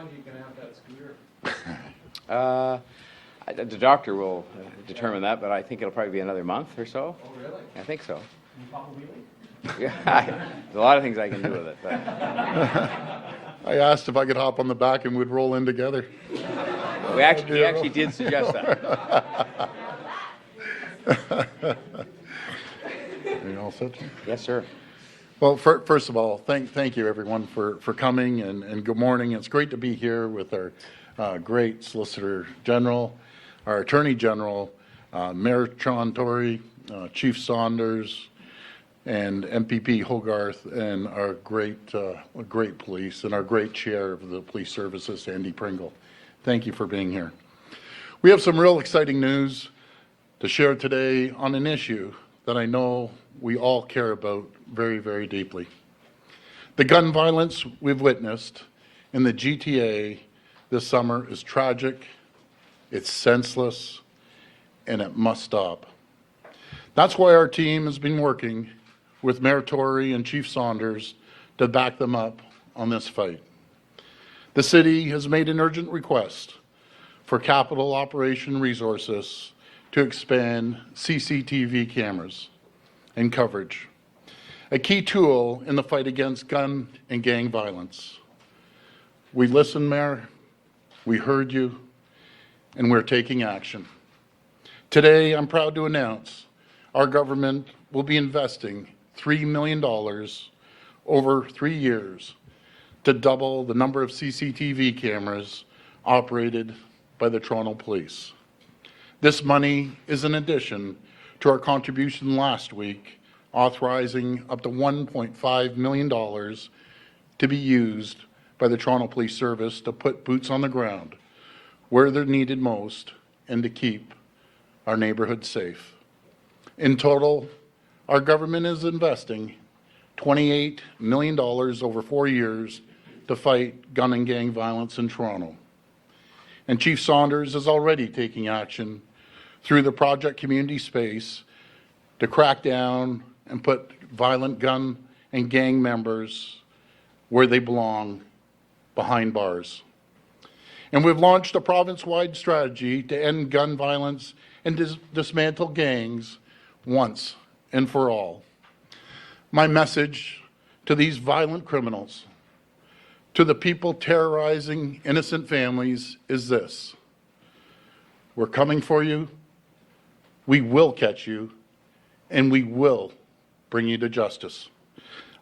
long are you going to have that scooter? The doctor will determine that, but I think it'll probably be another month or so. Oh, really? I think so. Can you pop a wheelie? Yeah, there's a lot of things I can do with it. But. I asked if I could hop on the back and we'd roll in together. We actually did suggest that. Are you all set? Yes, sir. Well, first of all, thank you everyone for coming and good morning. It's great to be here with our great Solicitor General, our Attorney General, Mayor Sean Tory, Chief Saunders, and MPP Hogarth, and our great police, and our great Chair of the Police Services, Andy Pringle. Thank you for being here. We have some real exciting news to share today on an issue that I know we all care about very, very deeply. The gun violence we've witnessed in the GTA this summer is tragic, it's senseless, and it must stop. That's why our team has been working with Mayor Tory and Chief Saunders to back them up on this fight. The city has made an urgent request for capital operation resources to expand CCTV cameras and coverage, a key tool in the fight against gun and gang violence. We listened, Mayor, we heard you, and we're taking action. Today, I'm proud to announce our government will be investing $3 million over 3 years to double the number of CCTV cameras operated by the Toronto Police. This money is in addition to our contribution last week, authorizing up to $1.5 million to be used by the Toronto Police Service to put boots on the ground where they're needed most and to keep our neighborhoods safe. In total, our government is investing $28 million over 4 years to fight gun and gang violence in Toronto. And Chief Saunders is already taking action through the Project Community Space to crack down and put violent gun and gang members where they belong, behind bars. And we've launched a province-wide strategy to end gun violence and dismantle gangs once and for all. My message to these violent criminals, to the people terrorizing innocent families, is this: we're coming for you, we will catch you, and we will bring you to justice.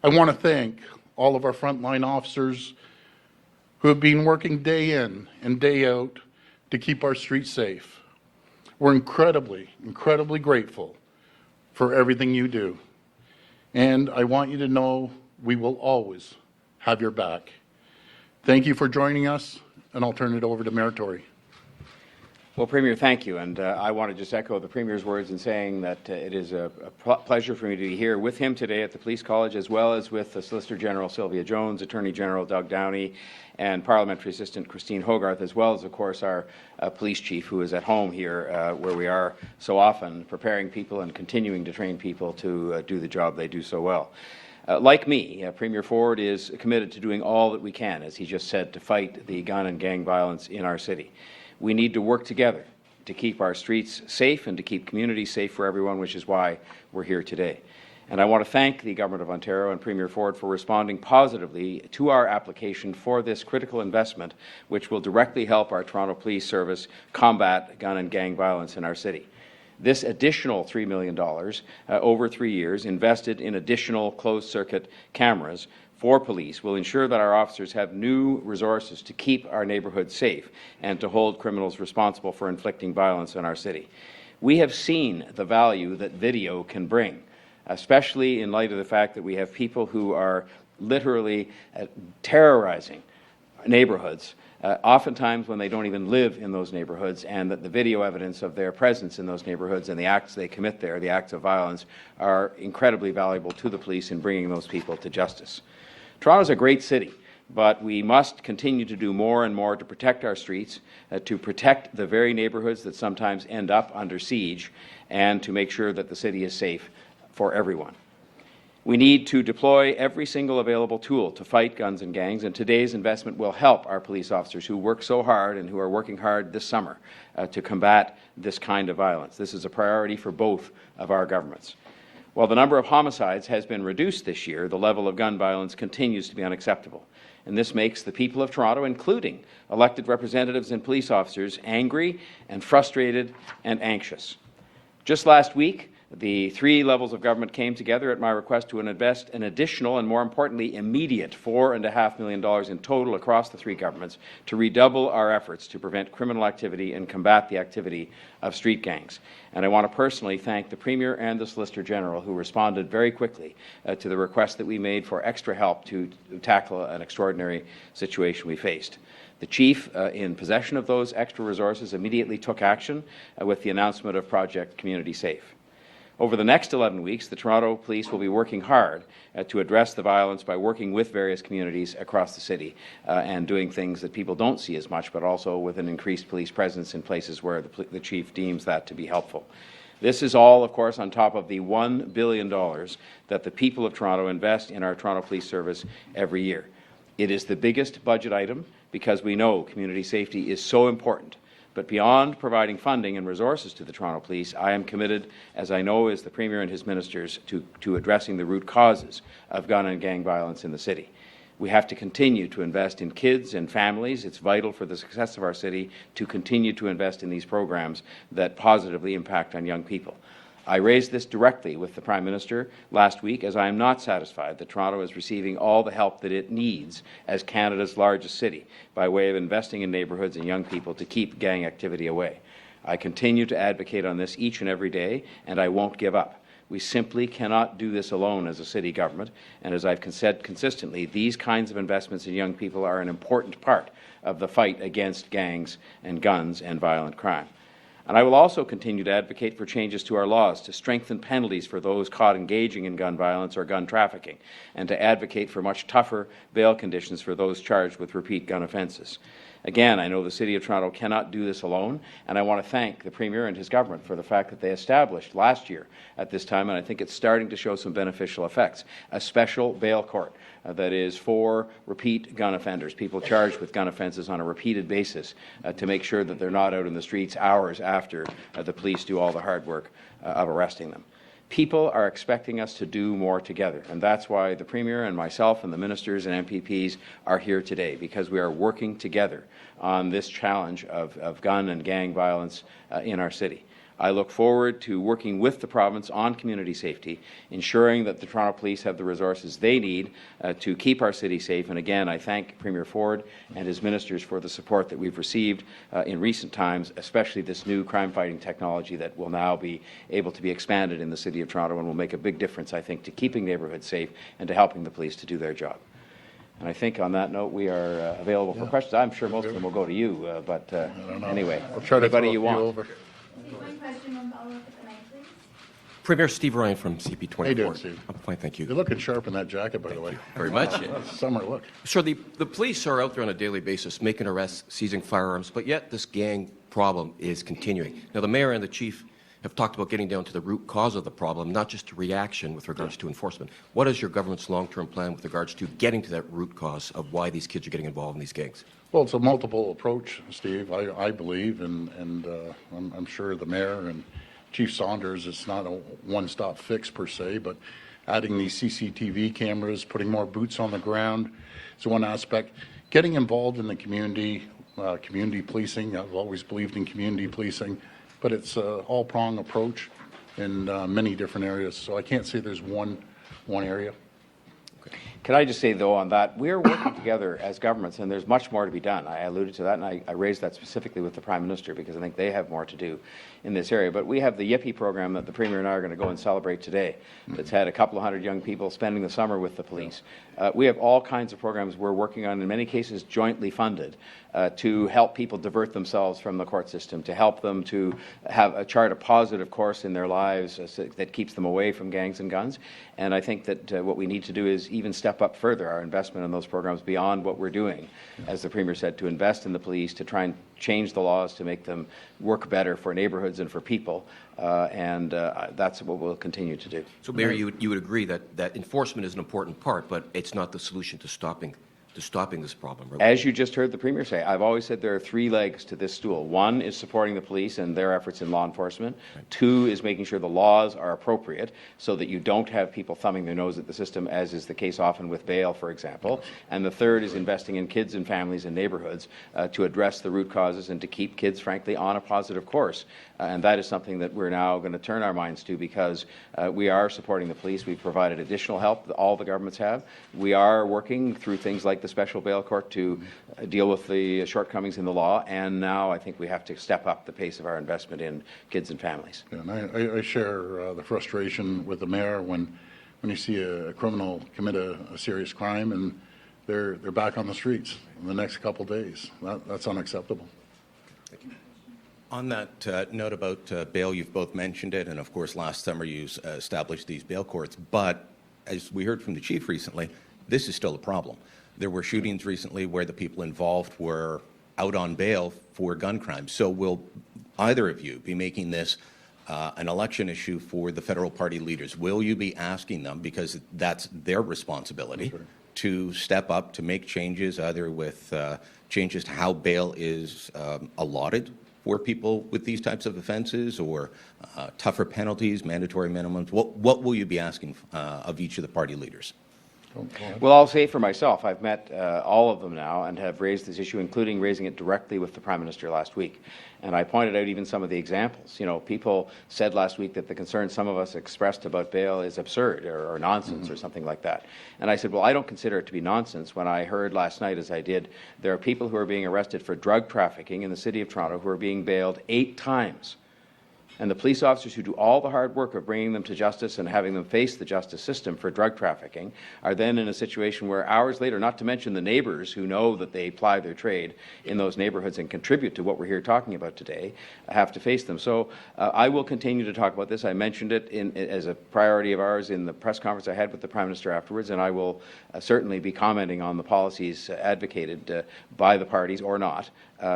I want to thank all of our frontline officers who have been working day in and day out to keep our streets safe. We're incredibly, incredibly grateful for everything you do. And I want you to know we will always have your back. Thank you for joining us, and I'll turn it over to Mayor Tory. Well, Premier, thank you. And I want to just echo the Premier's words in saying that it is a pleasure for me to be here with him today at the Police College, as well as with the Solicitor General Sylvia Jones, Attorney General Doug Downey, and Parliamentary Assistant Christine Hogarth, as well as, of course, our Police Chief, who is at home here where we are so often, preparing people and continuing to train people to do the job they do so well. Like me, Premier Ford is committed to doing all that we can, as he just said, to fight the gun and gang violence in our city. We need to work together to keep our streets safe and to keep communities safe for everyone, which is why we're here today. And I want to thank the Government of Ontario and Premier Ford for responding positively to our application for this critical investment, which will directly help our Toronto Police Service combat gun and gang violence in our city. This additional $3 million over 3 years invested in additional closed-circuit cameras for police will ensure that our officers have new resources to keep our neighbourhoods safe and to hold criminals responsible for inflicting violence in our city. We have seen the value that video can bring, especially in light of the fact that we have people who are literally terrorizing neighbourhoods, oftentimes when they don't even live in those neighbourhoods, and that the video evidence of their presence in those neighbourhoods and the acts they commit there, the acts of violence, are incredibly valuable to the police in bringing those people to justice. Toronto is a great city, but we must continue to do more and more to protect our streets, to protect the very neighbourhoods that sometimes end up under siege, and to make sure that the city is safe for everyone. We need to deploy every single available tool to fight guns and gangs, and today's investment will help our police officers who work so hard and who are working hard this summer to combat this kind of violence. This is a priority for both of our governments. While the number of homicides has been reduced this year, the level of gun violence continues to be unacceptable. And this makes the people of Toronto, including elected representatives and police officers, angry and frustrated and anxious. Just last week, the three levels of government came together at my request to invest an additional and, more importantly, immediate $4.5 million in total across the three governments to redouble our efforts to prevent criminal activity and combat the activity of street gangs. And I want to personally thank the Premier and the Solicitor General who responded very quickly to the request that we made for extra help to tackle an extraordinary situation we faced. The Chief, in possession of those extra resources, immediately took action with the announcement of Project Community Safe. Over the next 11 weeks, the Toronto Police will be working hard to address the violence by working with various communities across the city and doing things that people don't see as much, but also with an increased police presence in places where the Chief deems that to be helpful. This is all, of course, on top of the $1 billion that the people of Toronto invest in our Toronto Police Service every year. It is the biggest budget item because we know community safety is so important. But beyond providing funding and resources to the Toronto Police, I am committed, as I know is the Premier and his ministers, to addressing the root causes of gun and gang violence in the city. We have to continue to invest in kids and families. It's vital for the success of our city to continue to invest in these programs that positively impact on young people. I raised this directly with the Prime Minister last week, as I am not satisfied that Toronto is receiving all the help that it needs as Canada's largest city by way of investing in neighbourhoods and young people to keep gang activity away. I continue to advocate on this each and every day, and I won't give up. We simply cannot do this alone as a city government, and as I've said consistently, these kinds of investments in young people are an important part of the fight against gangs and guns and violent crime. And I will also continue to advocate for changes to our laws to strengthen penalties for those caught engaging in gun violence or gun trafficking, and to advocate for much tougher bail conditions for those charged with repeat gun offences. Again, I know the City of Toronto cannot do this alone, and I want to thank the Premier and his government for the fact that they established last year at this time, and I think it's starting to show some beneficial effects, a special bail court that is for repeat gun offenders, people charged with gun offences on a repeated basis, to make sure that they're not out in the streets hours after the police do all the hard work of arresting them. People are expecting us to do more together, and that's why the Premier and myself and the ministers and MPPs are here today, because we are working together on this challenge of gun and gang violence in our city. I look forward to working with the province on community safety, ensuring that the Toronto Police have the resources they need to keep our city safe. And again, I thank Premier Ford and his ministers for the support that we've received in recent times, especially this new crime-fighting technology that will now be able to be expanded in the City of Toronto and will make a big difference, I think, to keeping neighbourhoods safe and to helping the police to do their job. And I think on that note, we are available for questions. I'm sure most of them will go to you, but anyway, I'll try to anybody you want. over. One question, one follow-up at the mic, please. Premier Steve Ryan from CP24. How you doing, Steve? I'm fine, thank you. You're looking sharp in that jacket, by the way. Very much. Summer look. Sir, the police are out there on a daily basis making arrests, seizing firearms, but yet this gang problem is continuing. Now, the mayor and the chief have talked about getting down to the root cause of the problem, not just a reaction with regards to enforcement. What is your government's long-term plan with regards to getting to that root cause of why these kids are getting involved in these gangs? Well, it's a multiple approach, Steve, I believe, and I'm sure the mayor and Chief Saunders, it's not a one-stop fix per se, but adding these CCTV cameras, putting more boots on the ground is one aspect. Getting involved in the community, community policing, I've always believed in community policing, but it's an all-prong approach in many different areas, so I can't say there's one area. Can I just say, though, on that, we're working together as governments, and there's much more to be done. I alluded to that, and I raised that specifically with the Prime Minister because I think they have more to do in this area. But we have the Yippee program that the Premier and I are going to go and celebrate today that's had a couple of hundred young people spending the summer with the police. We have all kinds of programs we're working on, in many cases jointly funded, to help people divert themselves from the court system, to help them to have a chart a positive course in their lives that keeps them away from gangs and guns. And I think that what we need to do is even step up further our investment in those programs beyond what we're doing, as the Premier said, to invest in the police, to try and change the laws to make them work better for neighbourhoods and for people. And that's what we'll continue to do. So, Mayor, you would agree that enforcement is an important part, but it's not the solution to stopping this problem, right? As you just heard the Premier say, I've always said there are three legs to this stool. One is supporting the police and their efforts in law enforcement. Right. Two is making sure the laws are appropriate so that you don't have people thumbing their nose at the system, as is the case often with bail, for example. And the third is investing in kids and families and neighbourhoods to address the root causes and to keep kids, frankly, on a positive course. And that is something that we're now going to turn our minds to, because we are supporting the police. We've provided additional help that all the governments have. We are working through things like the special bail court to deal with the shortcomings in the law, and now I think we have to step up the pace of our investment in kids and families. Yeah, and I share the frustration with the mayor when you see a criminal commit a serious crime and they're back on the streets in the next couple days. That's unacceptable. Thank you. On that note about bail, you've both mentioned it, and of course last summer you established these bail courts, but as we heard from the chief recently, this is still a problem. There were shootings recently where the people involved were out on bail for gun crimes. So will either of you be making this an election issue for the federal party leaders? Will you be asking them, because that's their responsibility, to step up, to make changes, either with changes to how bail is allotted for people with these types of offenses, or tougher penalties, mandatory minimums? What will you be asking of each of the party leaders? Well, I'll say for myself, I've met all of them now and have raised this issue, including raising it directly with the Prime Minister last week. And I pointed out even some of the examples. You know, people said last week that the concern some of us expressed about bail is absurd or nonsense or something like that. And I said, well, I don't consider it to be nonsense when I heard last night, as I did, there are people who are being arrested for drug trafficking in the City of Toronto who are being bailed 8 times. And the police officers who do all the hard work of bringing them to justice and having them face the justice system for drug trafficking are then in a situation where hours later, not to mention the neighbours who know that they ply their trade in those neighbourhoods and contribute to what we're here talking about today, have to face them. So I will continue to talk about this. I mentioned it as a priority of ours in the press conference I had with the Prime Minister afterwards, and I will certainly be commenting on the policies advocated by the parties or not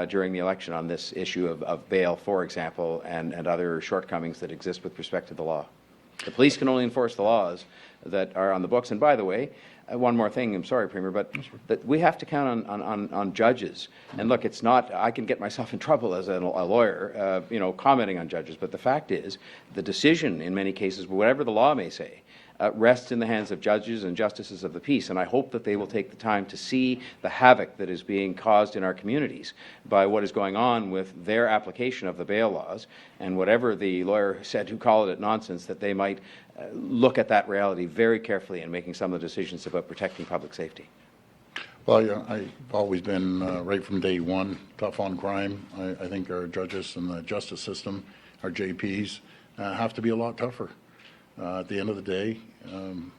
during the election on this issue of bail, for example, and other shortcomings that exist with respect to the law. The police can only enforce the laws that are on the books. And by the way, one more thing, I'm sorry, Premier, but that we have to count on judges. And look, it's not, I can get myself in trouble as a lawyer, commenting on judges. But the fact is, the decision in many cases, whatever the law may say, rests in the hands of judges and justices of the peace, and I hope that they will take the time to see the havoc that is being caused in our communities by what is going on with their application of the bail laws, and whatever the lawyer said who called it nonsense, that they might look at that reality very carefully in making some of the decisions about protecting public safety. Well, yeah, I've always been, right from day one, tough on crime. I think our judges and the justice system, our JPs, have to be a lot tougher. At the end of the day,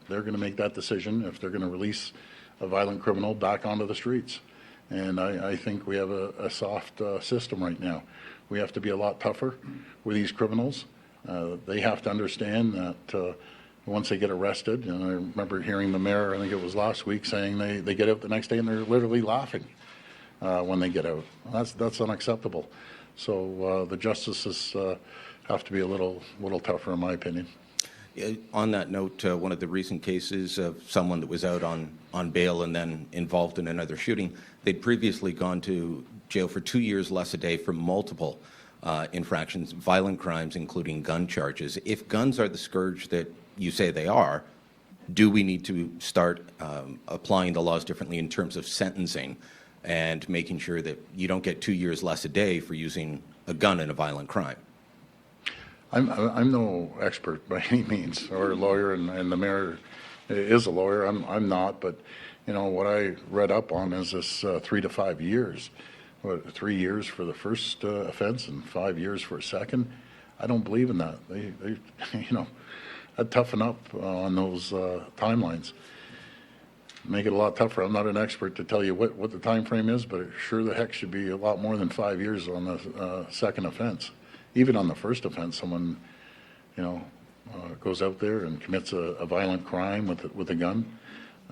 they're going to make that decision if they're going to release a violent criminal back onto the streets. And I think we have a soft system right now. We have to be a lot tougher with these criminals. They have to understand that once they get arrested, and I remember hearing the mayor, I think it was last week, saying they get out the next day and they're literally laughing when they get out. That's unacceptable. So the justices have to be a little tougher, in my opinion. On that note, one of the recent cases of someone that was out on bail and then involved in another shooting, they'd previously gone to jail for 2 years less a day for multiple infractions, violent crimes, including gun charges. If guns are the scourge that you say they are, do we need to start applying the laws differently in terms of sentencing and making sure that you don't get 2 years less a day for using a gun in a violent crime? I'm no expert by any means, or a lawyer, and the mayor is a lawyer. I'm not, but what I read up on is this 3 to 5 years. 3 years for the first offense and 5 years for a second. I don't believe in that. They I'd toughen up on those timelines. make it a lot tougher. I'm not an expert to tell you what the time frame is, but it sure the heck should be a lot more than 5 years on the second offense. Even on the first offense, someone, goes out there and commits a violent crime with a gun.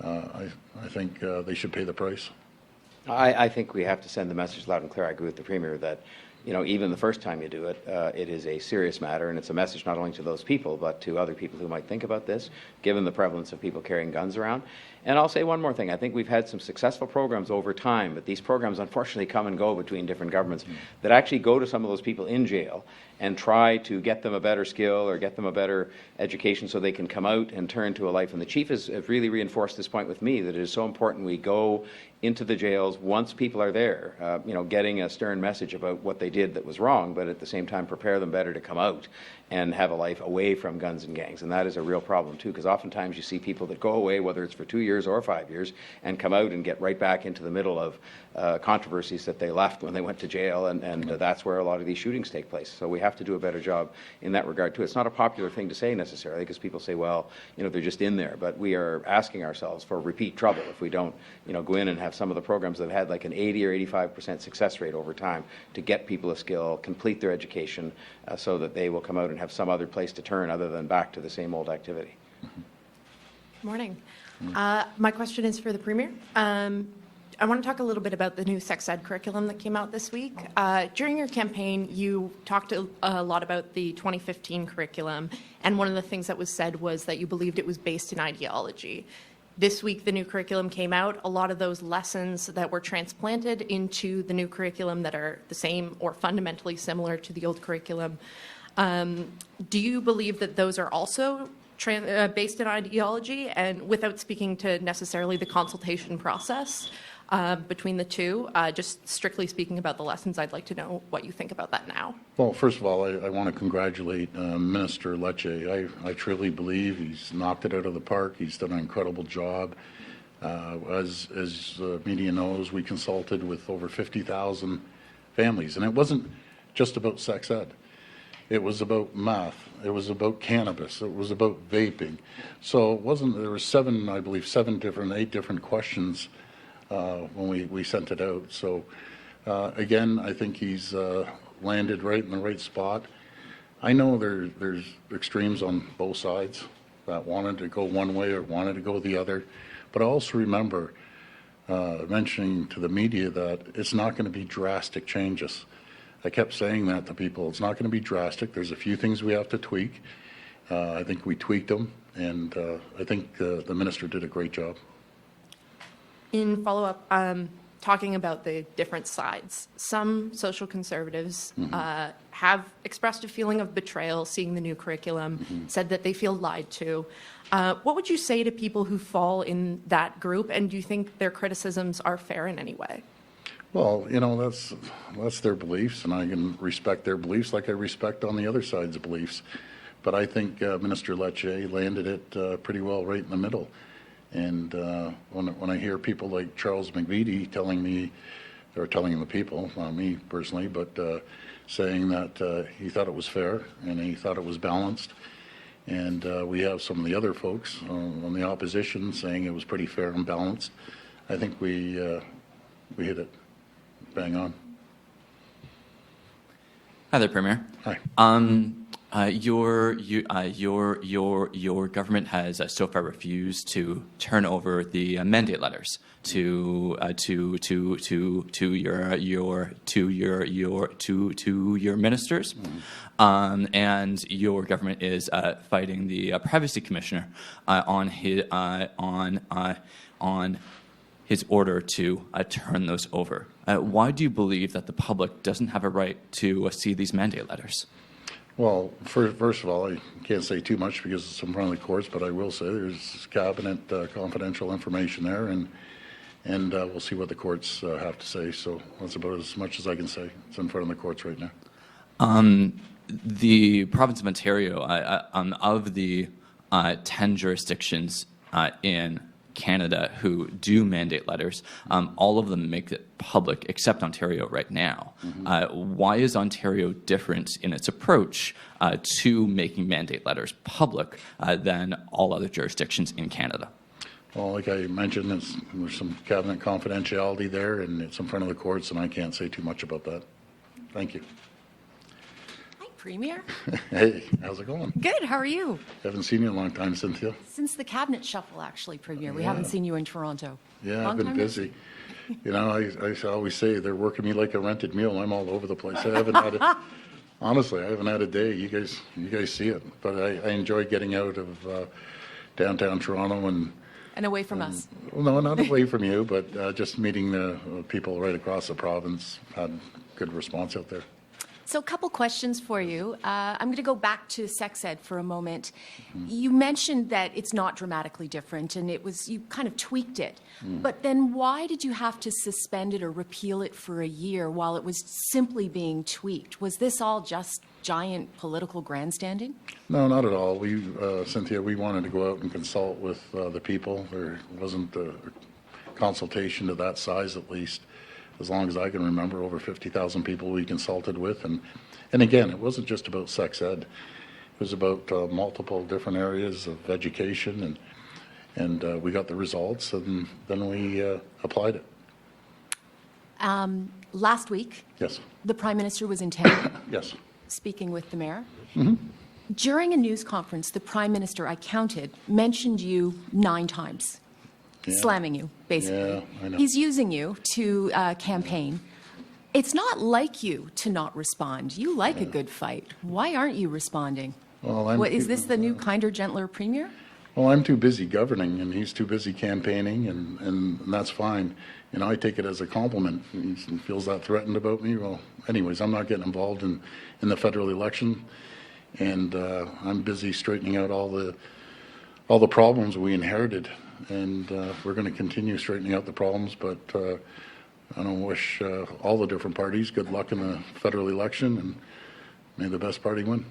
I think they should pay the price. I think we have to send the message loud and clear. I agree with the Premier that, even the first time you do it, it is a serious matter, and it's a message not only to those people, but to other people who might think about this, given the prevalence of people carrying guns around. And I'll say one more thing. I think we've had some successful programs over time, but these programs unfortunately come and go between different governments that actually go to some of those people in jail and try to get them a better skill or get them a better education so they can come out and turn to a life. And the Chief has really reinforced this point with me, that it is so important we go into the jails once people are there, getting a stern message about what they did that was wrong, but at the same time prepare them better to come out and have a life away from guns and gangs. And that is a real problem too, because oftentimes you see people that go away, whether it's for 2 years or 5 years, and come out and get right back into the middle of controversies that they left when they went to jail, and that's where a lot of these shootings take place. So we have to do a better job in that regard too. It's not a popular thing to say necessarily, because people say, well, they're just in there, but we are asking ourselves for repeat trouble if we don't, go in and have some of the programs that have had like an 80 or 85% success rate over time to get people a skill, complete their education, so that they will come out and have some other place to turn other than back to the same old activity. Morning. My question is for the Premier. I want to talk a little bit about the new sex ed curriculum that came out this week. During your campaign, you talked a lot about the 2015 curriculum, and one of the things that was said was that you believed it was based in ideology. This week, the new curriculum came out. A lot of those lessons that were transplanted into the new curriculum that are the same or fundamentally similar to the old curriculum. Do you believe that those are also based in ideology? And without speaking to necessarily the consultation process between the two, just strictly speaking about the lessons, I'd like to know what you think about that now. Well, first of all, I want to congratulate Minister Lecce. I truly believe he's knocked it out of the park. He's done an incredible job. As the media knows, we consulted with over 50,000 families, and it wasn't just about sex ed. It was about meth. It was about cannabis. It was about vaping. So it wasn't. There were 8 different questions when we sent it out. So again, I think he's landed right in the right spot. I know there's extremes on both sides that wanted to go one way or wanted to go the other, but I also remember mentioning to the media that it's not going to be drastic changes. I kept saying that to people. It's not going to be drastic. There's a few things we have to tweak. I think we tweaked them, and I think the minister did a great job. In follow-up, talking about the different sides, some social conservatives have expressed a feeling of betrayal seeing the new curriculum, said that they feel lied to. What would you say to people who fall in that group, and do you think their criticisms are fair in any way? Well, that's their beliefs, and I can respect their beliefs like I respect on the other side's beliefs. But I think Minister Lecce landed it pretty well right in the middle. And when I hear people like Charles McVitie telling the people, not me personally, but saying that he thought it was fair and he thought it was balanced, and we have some of the other folks on the opposition saying it was pretty fair and balanced, I think we hit it bang on. Hi there, Premier. Hi. Your government has so far refused to turn over the mandate letters to your ministers, and your government is fighting the privacy commissioner on his order to turn those over. Why do you believe that the public doesn't have a right to see these mandate letters? Well, first of all, I can't say too much because it's in front of the courts, but I will say there's cabinet confidential information there, and we'll see what the courts have to say. So that's about as much as I can say. It's in front of the courts right now. The province of Ontario, of the 10 jurisdictions in Canada who do mandate letters, all of them make it public except Ontario right now. Why is Ontario different in its approach to making mandate letters public than all other jurisdictions in Canada? Well, like I mentioned, there's some cabinet confidentiality there, and it's in front of the courts, and I can't say too much about that. Thank you. Hi, Premier. Hey, how's it going? Good. How are you? Haven't seen you in a long time, Cynthia. Since the cabinet shuffle, actually, Premier. We Yeah. haven't seen you in Toronto. Yeah, Long I've been time no busy. You know, I always say they're working me like a rented mule. I'm all over the place. I haven't had a, honestly, I haven't had a day. You guys see it, but I enjoy getting out of downtown Toronto And away from us. well, no, not away from you, but just meeting the people right across the province. Had good response out there. So a couple questions for you. I'm going to go back to sex ed for a moment. You mentioned that it's not dramatically different, and you kind of tweaked it. But then why did you have to suspend it or repeal it for a year while it was simply being tweaked? Was this all just giant political grandstanding? No, not at all. Cynthia, we wanted to go out and consult with the people. There wasn't a consultation to that size, at least. As long as I can remember, over 50,000 people we consulted with. And again, it wasn't just about sex ed. It was about multiple different areas of education, and we got the results, and then we applied it. Last week, Yes, the Prime Minister was in town yes. speaking with the Mayor. During a news conference, the Prime Minister, I counted, mentioned you 9 times. Yeah. Slamming you, basically. Yeah, I know. He's using you to campaign. It's not like you to not respond. You like a good fight. Why aren't you responding? Well, Is this the new kinder, gentler Premier? Well, I'm too busy governing, and he's too busy campaigning, and that's fine. You know, I take it as a compliment. He feels that threatened about me. Well, anyways, I'm not getting involved in the federal election, and I'm busy straightening out all the problems we inherited, and we're going to continue straightening out the problems. But I don't wish all the different parties good luck in the federal election, and may the best party win.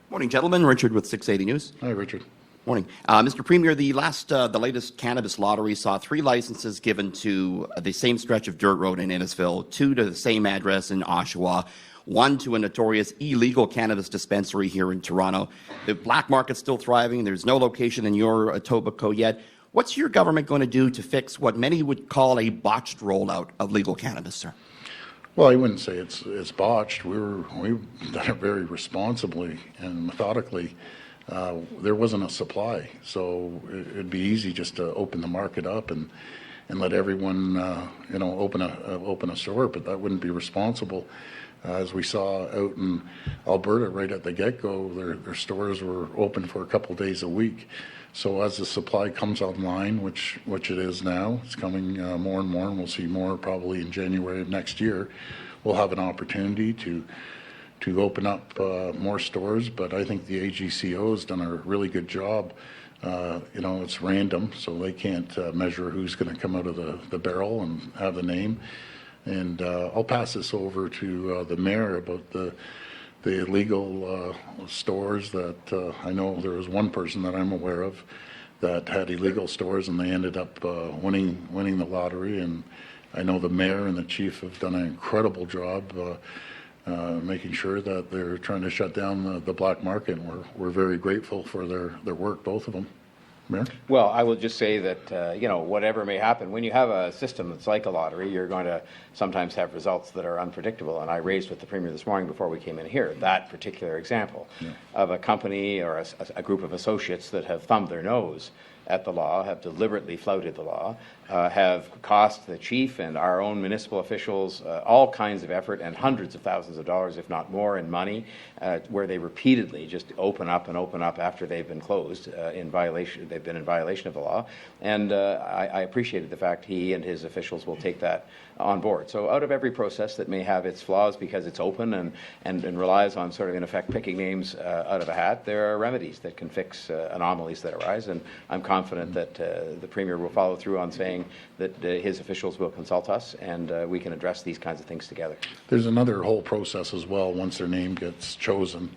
Morning, gentlemen. Richard with 680 News. Hi, Richard. Morning. Mr. Premier, the latest cannabis lottery saw 3 licenses given to the same stretch of dirt road in Innisfil, 2 to the same address in Oshawa, 1 to a notorious illegal cannabis dispensary here in Toronto. The black market's still thriving. There's no location in your Etobicoke yet. What's your government going to do to fix what many would call a botched rollout of legal cannabis, sir? Well, I wouldn't say it's botched. We've done it very responsibly and methodically. There wasn't a supply, so it'd be easy just to open the market up and let everyone open a store, but that wouldn't be responsible. As we saw out in Alberta right at the get-go, their stores were open for a couple of days a week. So as the supply comes online, which it is now, it's coming more and more, and we'll see more probably in January of next year, we'll have an opportunity to open up more stores. But I think the AGCO has done a really good job. It's random, so they can't measure who's going to come out of the barrel and have the name. And I'll pass this over to the mayor about the illegal stores that I know there was one person that I'm aware of that had illegal stores, and they ended up winning the lottery. And I know the mayor and the chief have done an incredible job making sure that they're trying to shut down the black market. And we're very grateful for their work, both of them. Mayor? Well, I will just say that, whatever may happen, when you have a system that's like a lottery, you're going to sometimes have results that are unpredictable. And I raised with the Premier this morning before we came in here that particular example of a company or a group of associates that have thumbed their nose at the law, have deliberately flouted the law, have cost the chief and our own municipal officials all kinds of effort and hundreds of thousands of dollars, if not more, in money, where they repeatedly just open up after they've been closed they've been in violation of the law. And I appreciated the fact he and his officials will take that on board. So out of every process that may have its flaws because it's open and relies on sort of, in effect, picking names out of a hat, there are remedies that can fix anomalies that arise. And I'm confident that the Premier will follow through on saying that his officials will consult us and we can address these kinds of things together. There's another whole process as well once their name gets chosen,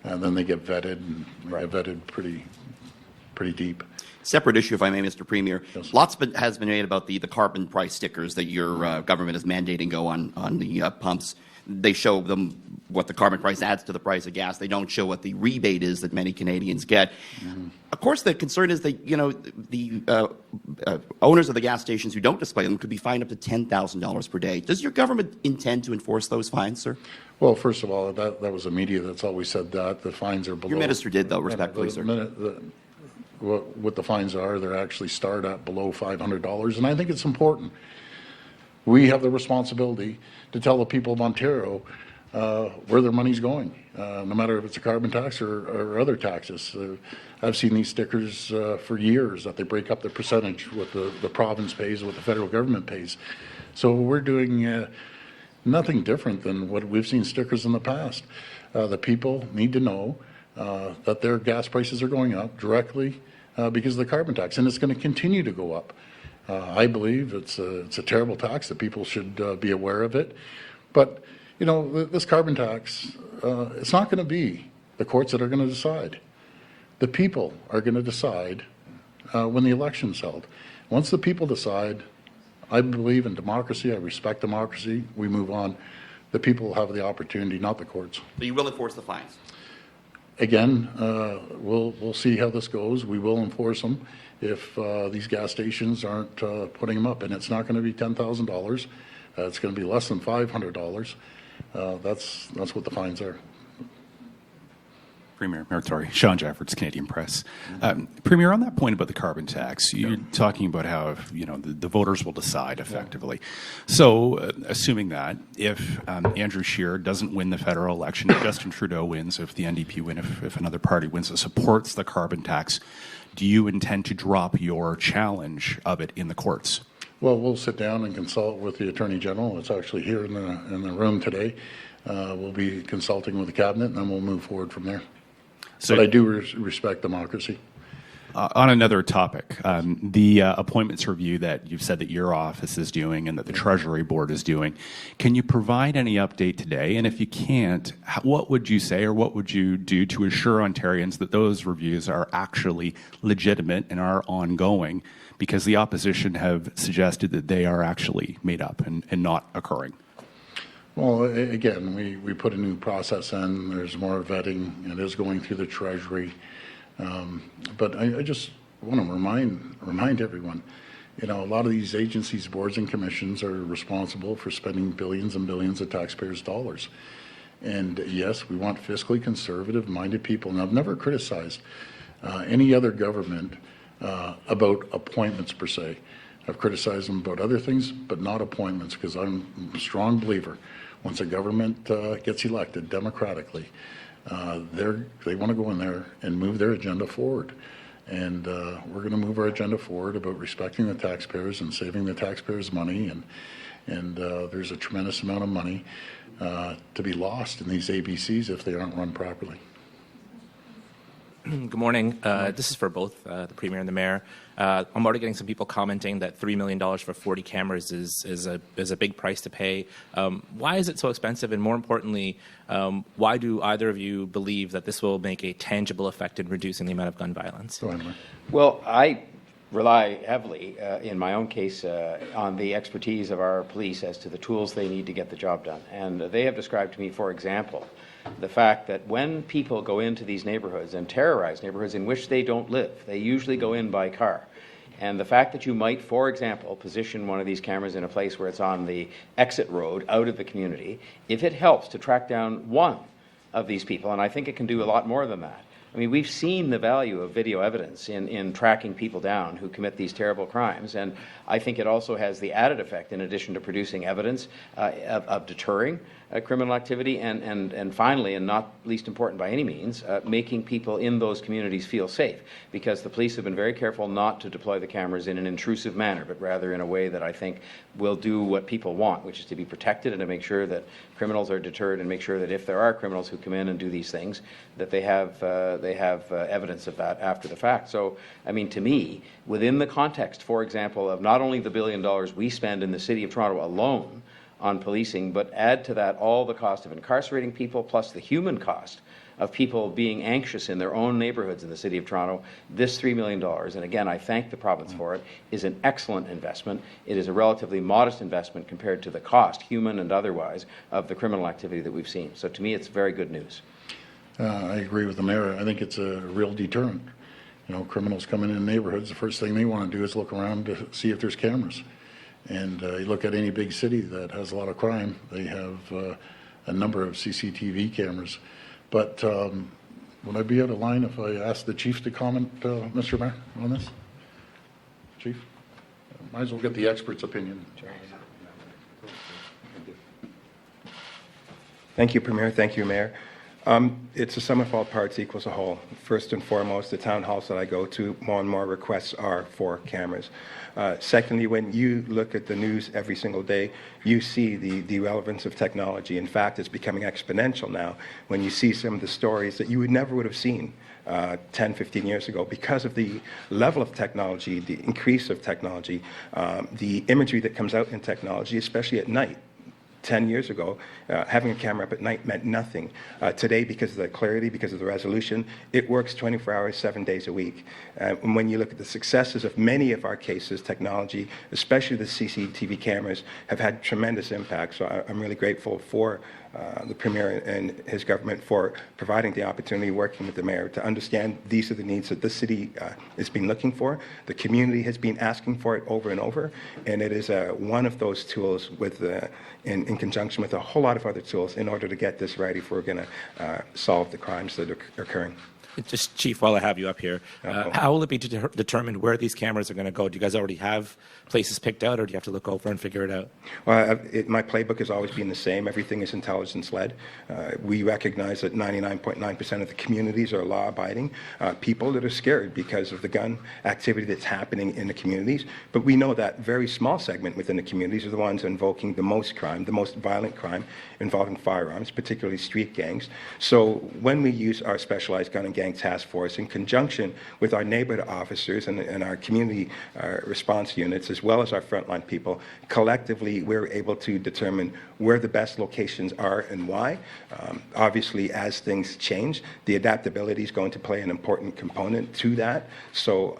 and then they get vetted, and they get vetted pretty deep. Separate issue, if I may, Mr. Premier. Yes. Lots has been made about the carbon price stickers that your government is mandating go on the pumps. They show them what the carbon price adds to the price of gas. They don't show what the rebate is that many Canadians get. Of course, the concern is that the owners of the gas stations who don't display them could be fined up to $10,000 per day. Does your government intend to enforce those fines, sir? Well, first of all, that was the media that's always said that. The fines are below. Your minister did, though, respectfully, sir. What the fines are, they're actually start at below $500, and I think it's important. We have the responsibility to tell the people of Ontario where their money's going, no matter if it's a carbon tax or other taxes. I've seen these stickers for years that they break up the percentage, what the province pays, what the federal government pays. So we're doing nothing different than what we've seen stickers in the past. The people need to know that their gas prices are going up directly because of the carbon tax, and it's going to continue to go up. I believe it's a terrible tax that people should be aware of it. But, this carbon tax, it's not going to be the courts that are going to decide. The people are going to decide when the election's held. Once the people decide, I believe in democracy, I respect democracy, we move on. The people will have the opportunity, not the courts. So you will enforce the fines? Again, we'll see how this goes. We will enforce them if these gas stations aren't putting them up, and it's not going to be $10,000. It's going to be less than $500. That's what the fines are. Premier, Sean Jeffords, Canadian Press. Premier, on that point about the carbon tax, you're talking about how the voters will decide effectively. So, assuming that if Andrew Scheer doesn't win the federal election, if Justin Trudeau wins, if the NDP win, if another party wins that supports the carbon tax, do you intend to drop your challenge of it in the courts? Well, we'll sit down and consult with the Attorney General. It's actually here in the room today. We'll be consulting with the Cabinet, and then we'll move forward from there. But I do respect democracy. On another topic, the appointments review that you've said that your office is doing and that the Treasury Board is doing, can you provide any update today? And if you can't, what would you say or what would you do to assure Ontarians that those reviews are actually legitimate and are ongoing? Because the opposition have suggested that they are actually made up and not occurring. Well, again, we put a new process in. There's more vetting. It is going through the Treasury. But I just want to remind everyone, a lot of these agencies, boards, and commissions are responsible for spending billions and billions of taxpayers' dollars. And yes, we want fiscally conservative-minded people. And I've never criticized any other government about appointments per se. I've criticized them about other things, but not appointments, because I'm a strong believer. Once a government gets elected democratically, they want to go in there and move their agenda forward. And we're going to move our agenda forward about respecting the taxpayers and saving the taxpayers' money. And there's a tremendous amount of money to be lost in these ABCs if they aren't run properly. Good morning. This is for both the Premier and the Mayor. I'm already getting some people commenting that $3 million for 40 cameras is a big price to pay. Why is it so expensive? And more importantly, why do either of you believe that this will make a tangible effect in reducing the amount of gun violence? Well, I rely heavily, in my own case, on the expertise of our police as to the tools they need to get the job done. And they have described to me, for example, the fact that when people go into these neighborhoods and terrorize neighborhoods in which they don't live, they usually go in by car. And the fact that you might, for example, position one of these cameras in a place where it's on the exit road out of the community, if it helps to track down one of these people, and I think it can do a lot more than that. I mean, we've seen the value of video evidence in tracking people down who commit these terrible crimes, and I think it also has the added effect, in addition to producing evidence, of deterring criminal activity, and finally, and not least important by any means, making people in those communities feel safe, because the police have been very careful not to deploy the cameras in an intrusive manner, but rather in a way that I think will do what people want, which is to be protected and to make sure that criminals are deterred, and make sure that if there are criminals who come in and do these things, that they have evidence of that after the fact. So, I mean, to me, within the context, for example, of not only the $1 billion we spend in the City of Toronto alone on policing, but add to that all the cost of incarcerating people plus the human cost of people being anxious in their own neighborhoods in the City of Toronto, this $3 million, and again, I thank the province for it, is an excellent investment. It is a relatively modest investment compared to the cost, human and otherwise, of the criminal activity that we've seen. So to me, it's very good news. I agree with the mayor. I think it's a real deterrent. You know, criminals coming in neighborhoods, the first thing they want to do is look around to see if there's cameras. And you look at any big city that has a lot of crime, they have a number of CCTV cameras. But would I be out of line if I asked the chief to comment, Mr. Mayor, on this? Chief? Might as well get the expert's opinion. Thank you, Premier. Thank you, Mayor. It's a sum of all parts equals a whole. First and foremost, the town halls that I go to, more and more requests are for cameras. Secondly, when you look at the news every single day, you see the relevance of technology. In fact, it's becoming exponential now when you see some of the stories that you would have seen 10, 15 years ago because of the level of technology, the increase of technology, the imagery that comes out in technology, especially at night. 10 years ago, having a camera up at night meant nothing. Today, because of the clarity, because of the resolution, it works 24 hours, 7 days a week. And when you look at the successes of many of our cases, technology, especially the CCTV cameras, have had tremendous impact. So I'm really grateful for the Premier and his government for providing the opportunity, working with the Mayor, to understand these are the needs that the city has been looking for. The community has been asking for it over and over, and it is one of those tools with in conjunction with a whole lot of other tools in order to get this right if we're going to solve the crimes that are occurring. Just, Chief, while I have you up here, how will it be determined where these cameras are going to go? Do you guys already have places picked out, or do you have to look over and figure it out? Well, my playbook has always been the same. Everything is intelligence-led. We recognize that 99.9% of the communities are law-abiding people that are scared because of the gun activity that's happening in the communities. But we know that very small segment within the communities are the ones invoking the most crime, the most violent crime involving firearms, particularly street gangs. So when we use our specialized gun and gang task force in conjunction with our neighborhood officers and our community response units, as well as our frontline people, collectively we're able to determine where the best locations are and why. Obviously, as things change, the adaptability is going to play an important component to that. So,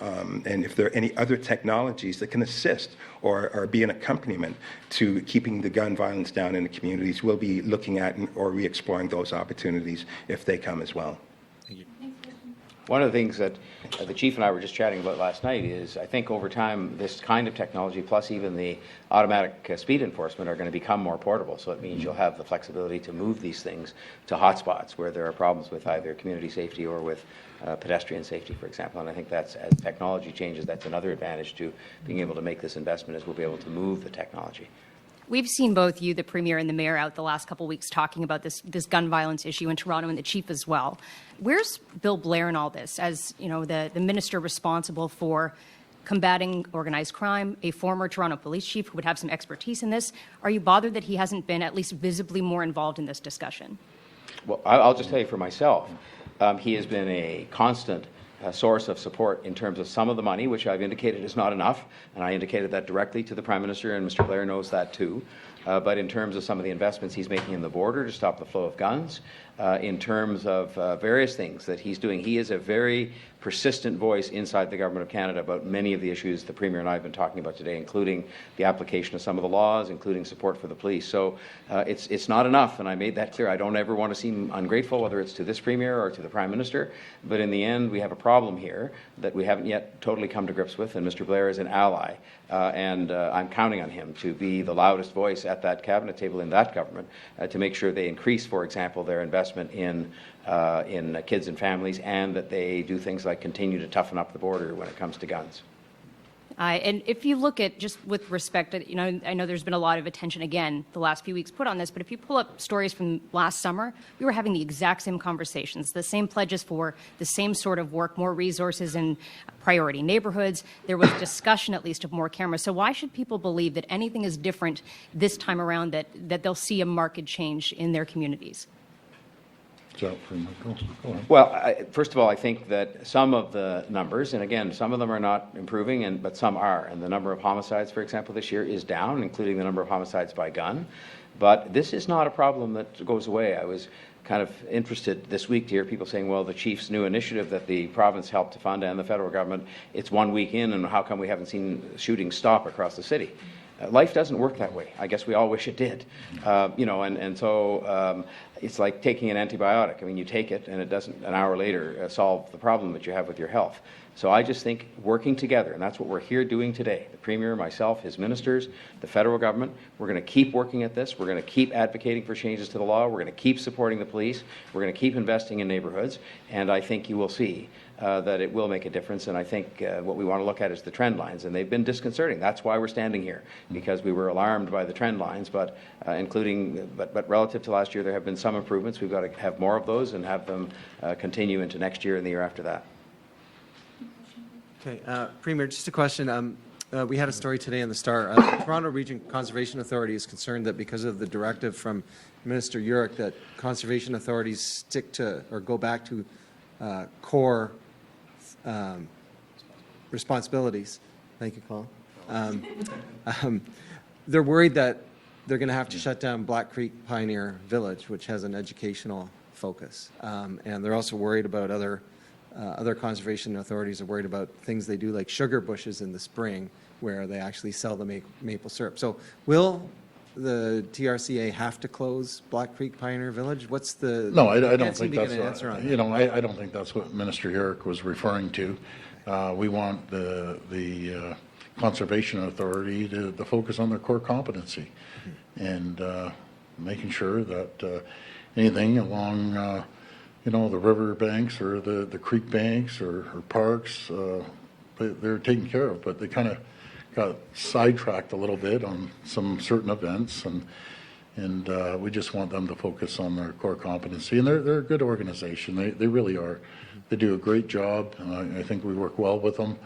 and if there are any other technologies that can assist or be an accompaniment to keeping the gun violence down in the communities, we'll be looking at or re-exploring those opportunities if they come as well. One of the things that the Chief and I were just chatting about last night is I think over time this kind of technology plus even the automatic speed enforcement are going to become more portable. So it means you'll have the flexibility to move these things to hotspots where there are problems with either community safety or with pedestrian safety, for example. And I think that's, as technology changes, that's another advantage to being able to make this investment, is we'll be able to move the technology. We've seen both you, the Premier, and the Mayor out the last couple of weeks talking about this gun violence issue in Toronto, and the Chief as well. Where's Bill Blair in all this? As you know, the minister responsible for combating organized crime, a former Toronto police chief who would have some expertise in this. Are you bothered that he hasn't been at least visibly more involved in this discussion? Well, I'll just tell you for myself, he has been a constant source of support in terms of some of the money, which I've indicated is not enough, and I indicated that directly to the Prime Minister, and Mr. Blair knows that too. But in terms of some of the investments he's making in the border to stop the flow of guns, in terms of various things that he's doing, he is a very persistent voice inside the Government of Canada about many of the issues the Premier and I have been talking about today, including the application of some of the laws, including support for the police. So it's not enough, and I made that clear. I don't ever want to seem ungrateful, whether it's to this Premier or to the Prime Minister, but in the end we have a problem here that we haven't yet totally come to grips with, and Mr. Blair is an ally, and I'm counting on him to be the loudest voice at that cabinet table in that government to make sure they increase, for example, their investment in kids and families, and that they do things like continue to toughen up the border when it comes to guns. And if you look at, just with respect, you know, I know there's been a lot of attention again the last few weeks put on this, but if you pull up stories from last summer, we were having the exact same conversations, the same pledges for the same sort of work, more resources in priority neighborhoods. There was discussion, at least, of more cameras. So why should people believe that anything is different this time around, that they'll see a marked change in their communities? Well, first of all, I think that some of the numbers, and again, some of them are not improving, but some are. And the number of homicides, for example, this year is down, including the number of homicides by gun. But this is not a problem that goes away. I was kind of interested this week to hear people saying, well, the chief's new initiative that the province helped to fund and the federal government, it's 1 week in, and how come we haven't seen shootings stop across the city? Life doesn't work that way. I guess we all wish it did. So it's like taking an antibiotic. I mean, you take it, and it doesn't, an hour later, solve the problem that you have with your health. So I just think working together, and that's what we're here doing today, the Premier, myself, his ministers, the federal government, we're going to keep working at this. We're going to keep advocating for changes to the law. We're going to keep supporting the police. We're going to keep investing in neighborhoods. And I think you will see that it will make a difference. And I think what we want to look at is the trend lines. And they've been disconcerting. That's why we're standing here, because we were alarmed by the trend lines. But but relative to last year, there have been some improvements. We've got to have more of those and have them continue into next year and the year after that. Okay, Premier, just a question. We had a story today in the Star. Toronto Region Conservation Authority is concerned that because of the directive from Minister Urick that conservation authorities stick to or go back to core responsibilities. Thank you, Colin. They're worried that they're going to have to shut down Black Creek Pioneer Village, which has an educational focus. And they're also worried about other conservation authorities are worried about things they do like sugar bushes in the spring where they actually sell the maple syrup. So will the TRCA have to close Black Creek Pioneer Village? What's the... No, I don't think that's... I don't think that's what Minister Urick was referring to. We want the Conservation Authority to focus on their core competency and making sure that anything along the river banks or the creek banks or parks, they're taken care of, but they kind of got sidetracked a little bit on some certain events, and we just want them to focus on their core competency. And they're a good organization. They really are. They do a great job. I think we work well with them,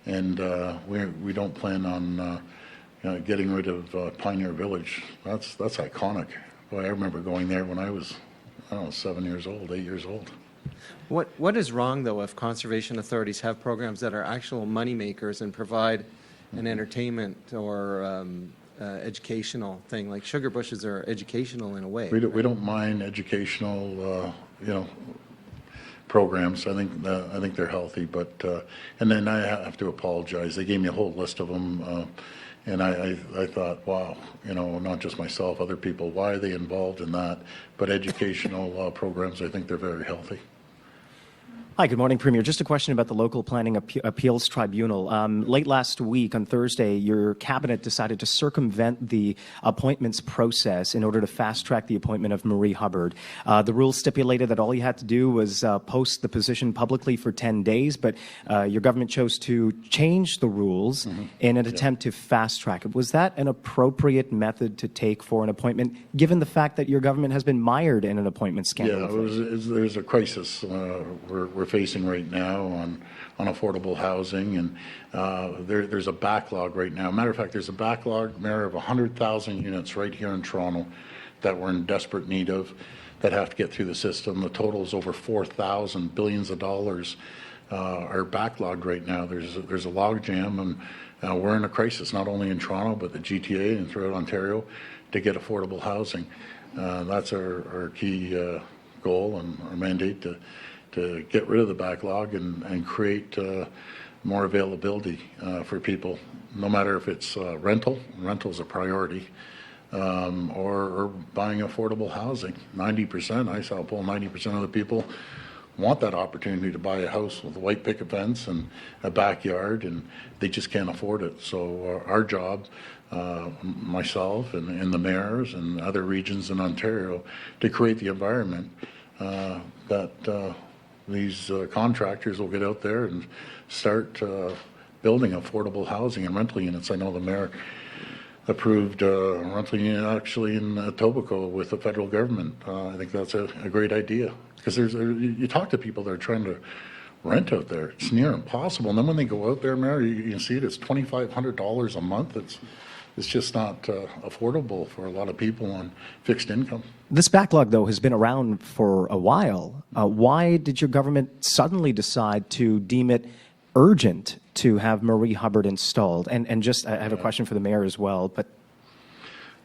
and we don't plan on getting rid of Pioneer Village. That's iconic. Boy, I remember going there when I was 7 years old, 8 years old. What is wrong, though, if conservation authorities have programs that are actual money makers and provide an entertainment or educational thing? Like sugar bushes are educational in a way. We don't mind educational, programs. I think they're healthy, but and then I have to apologize. They gave me a whole list of them. And I thought, wow, not just myself, other people, why are they involved in that? But educational programs, I think they're very healthy. Hi, good morning, Premier. Just a question about the Local Planning Appeals Tribunal. Late last week, on Thursday, your cabinet decided to circumvent the appointments process in order to fast-track the appointment of Marie Hubbard. The rules stipulated that all you had to do was post the position publicly for 10 days, but your government chose to change the rules in an attempt to fast-track it. Was that an appropriate method to take for an appointment, given the fact that your government has been mired in an appointment scandal? Yeah, there's a crisis we're facing right now on affordable housing, and there's a backlog right now. Matter of fact, there's a backlog, Mayor, of 100,000 units right here in Toronto that we're in desperate need of, that have to get through the system. The total is over 4,000 billions of dollars are backlogged right now. There's a logjam, and we're in a crisis, not only in Toronto, but the GTA and throughout Ontario, to get affordable housing. That's our key goal and our mandate to get rid of the backlog and create more availability for people, no matter if it's rental is a priority, or buying affordable housing. 90%, I saw a poll, 90% of the people want that opportunity to buy a house with a white picket fence and a backyard, and they just can't afford it. So our job, myself and the mayors and other regions in Ontario, to create the environment that these contractors will get out there and start building affordable housing and rental units. I know the mayor approved a rental unit actually in Etobicoke with the federal government. I think that's a great idea, because you talk to people that are trying to rent out there. It's near impossible. And then when they go out there, Mayor, you can see it. It's $2,500 a month. It's just not affordable for a lot of people on fixed income. This backlog, though, has been around for a while. Why did your government suddenly decide to deem it urgent to have Marie Hubbard installed? And just, I have a question for the mayor as well. But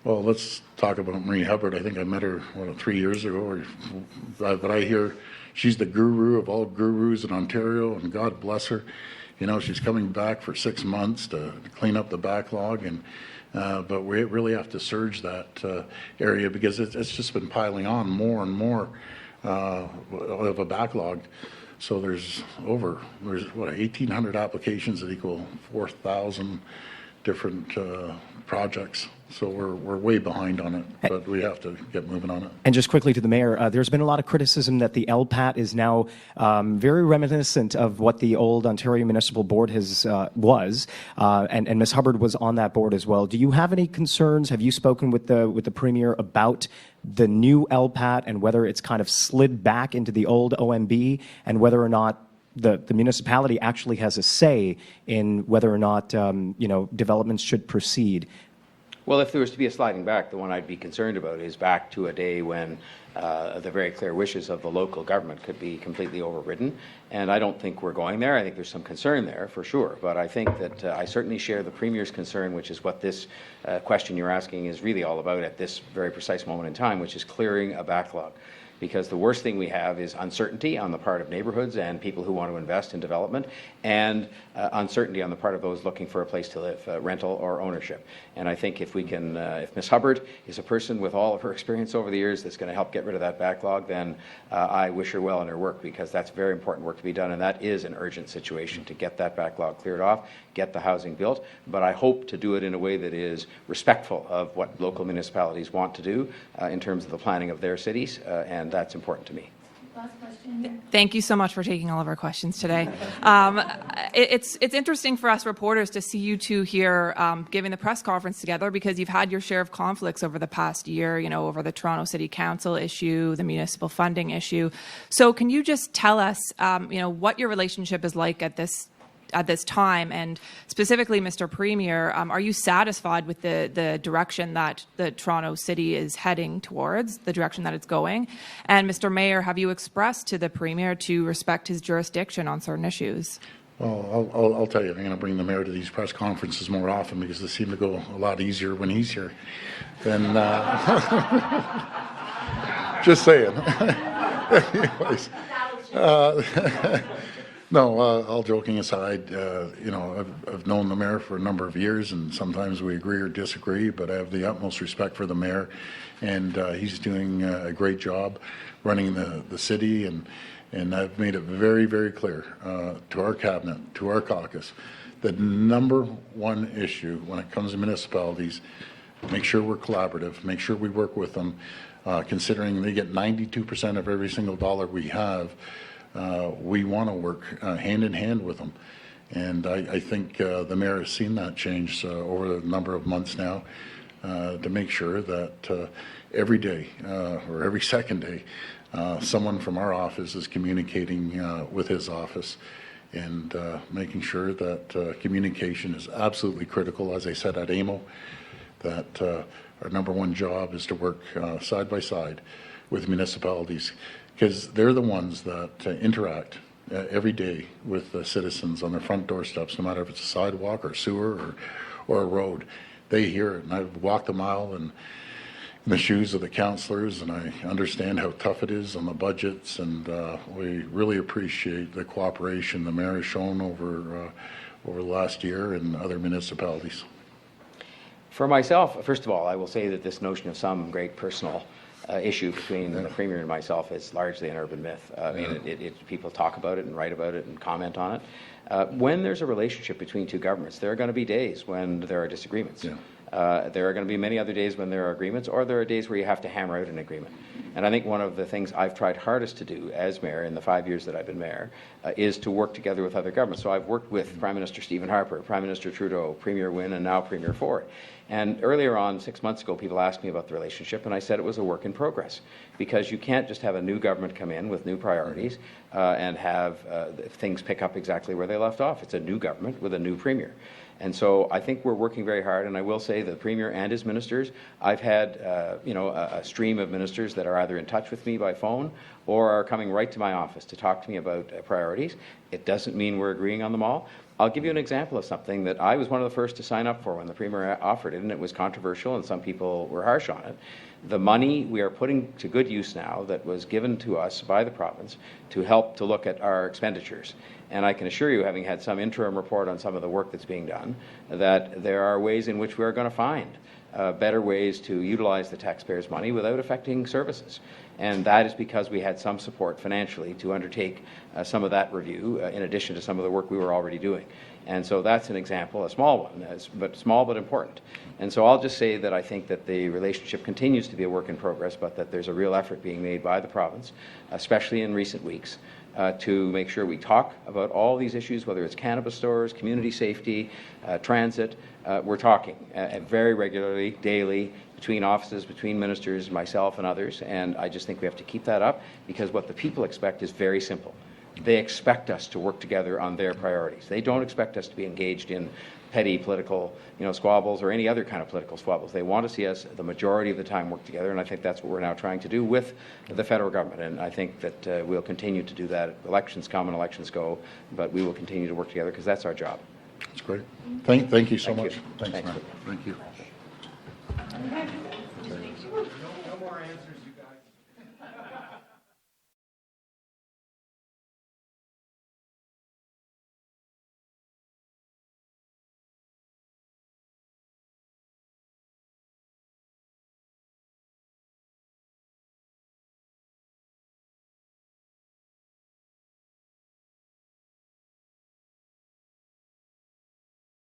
Well, let's talk about Marie Hubbard. I think I met her 3 years ago. But I hear she's the guru of all gurus in Ontario, and God bless her. You know, she's coming back for 6 months to clean up the backlog, and but we really have to surge that area because it's just been piling on more and more of a backlog. So there's 1,800 applications that equal 4,000 different projects. So we're way behind on it, but we have to get moving on it. And just quickly to the mayor, there's been a lot of criticism that the LPAT is now very reminiscent of what the old Ontario Municipal Board was, and Ms. Hubbard was on that board as well. Do you have any concerns? Have you spoken with the Premier about the new LPAT and whether it's kind of slid back into the old OMB, and whether or not the municipality actually has a say in whether or not developments should proceed? Well, if there was to be a sliding back, the one I'd be concerned about is back to a day when the very clear wishes of the local government could be completely overridden. And I don't think we're going there. I think there's some concern there for sure. But I think that I certainly share the Premier's concern, which is what this question you're asking is really all about at this very precise moment in time, which is clearing a backlog. Because the worst thing we have is uncertainty on the part of neighborhoods and people who want to invest in development, and uncertainty on the part of those looking for a place to live, rental or ownership. And I think if we can, if Ms. Hubbard is a person with all of her experience over the years that's going to help get rid of that backlog, then I wish her well in her work, because that's very important work to be done, and that is an urgent situation to get that backlog cleared off, get the housing built. But I hope to do it in a way that is respectful of what local municipalities want to do in terms of the planning of their cities, and that's important to me. Last question. Thank you so much for taking all of our questions today. It's interesting for us reporters to see you two here giving the press conference together, because you've had your share of conflicts over the past year, over the Toronto City Council issue, the municipal funding issue. So can you just tell us, what your relationship is like at this time, and specifically, Mr. Premier, are you satisfied with the direction that the Toronto City is heading towards, the direction that it's going? And Mr. Mayor, have you expressed to the Premier to respect his jurisdiction on certain issues? Well, I'll tell you, I'm going to bring the mayor to these press conferences more often, because they seem to go a lot easier when he's here than just saying. Anyways. No, all joking aside, I've known the mayor for a number of years, and sometimes we agree or disagree, but I have the utmost respect for the mayor, and he's doing a great job running the city, and I've made it very, very clear to our cabinet, to our caucus, the number one issue when it comes to municipalities, make sure we're collaborative, make sure we work with them, considering they get 92% of every single dollar we have. We want to work hand in hand with them. And I think the mayor has seen that change over a number of months now to make sure that every day or every second day, someone from our office is communicating with his office, and making sure that communication is absolutely critical. As I said at AMO, that our number one job is to work side by side with municipalities, because they're the ones that interact every day with the citizens on their front doorsteps, no matter if it's a sidewalk or sewer or a road. They hear it, and I've walked a mile in the shoes of the councillors, and I understand how tough it is on the budgets, and we really appreciate the cooperation the mayor has shown over the last year in other municipalities. For myself, first of all, I will say that this notion of some great personal issue between the Premier and myself is largely an urban myth. I mean, people talk about it and write about it and comment on it. When there's a relationship between two governments, there are going to be days when there are disagreements. There are going to be many other days when there are agreements, or there are days where you have to hammer out an agreement. And I think one of the things I've tried hardest to do as mayor in the 5 years that I've been mayor is to work together with other governments. So I've worked with Prime Minister Stephen Harper, Prime Minister Trudeau, Premier Wynne, and now Premier Ford. And earlier on, 6 months ago, people asked me about the relationship, and I said it was a work in progress, because you can't just have a new government come in with new priorities and have things pick up exactly where they left off. It's a new government with a new Premier. And so I think we're working very hard, and I will say the Premier and his ministers, I've had a stream of ministers that are either in touch with me by phone or are coming right to my office to talk to me about priorities. It doesn't mean we're agreeing on them all. I'll give you an example of something that I was one of the first to sign up for when the Premier offered it, and it was controversial and some people were harsh on it. The money we are putting to good use now that was given to us by the province to help to look at our expenditures. And I can assure you, having had some interim report on some of the work that's being done, that there are ways in which we are going to find better ways to utilize the taxpayers' money without affecting services. And that is because we had some support financially to undertake some of that review in addition to some of the work we were already doing. And so that's an example, a small one, but small but important. And so I'll just say that I think that the relationship continues to be a work in progress, but that there's a real effort being made by the province, especially in recent weeks, to make sure we talk about all these issues, whether it's cannabis stores, community safety, transit. We're talking very regularly, daily, between offices, between ministers, myself and others, and I just think we have to keep that up because what the people expect is very simple. They expect us to work together on their priorities. They don't expect us to be engaged in petty political squabbles or any other kind of political squabbles. They want to see us the majority of the time work together, and I think that's what we're now trying to do with the federal government, and I think that we'll continue to do that. Elections come and elections go, but we will continue to work together because that's our job. That's great. Thank you so much. Thanks. Thank you. No more answers. You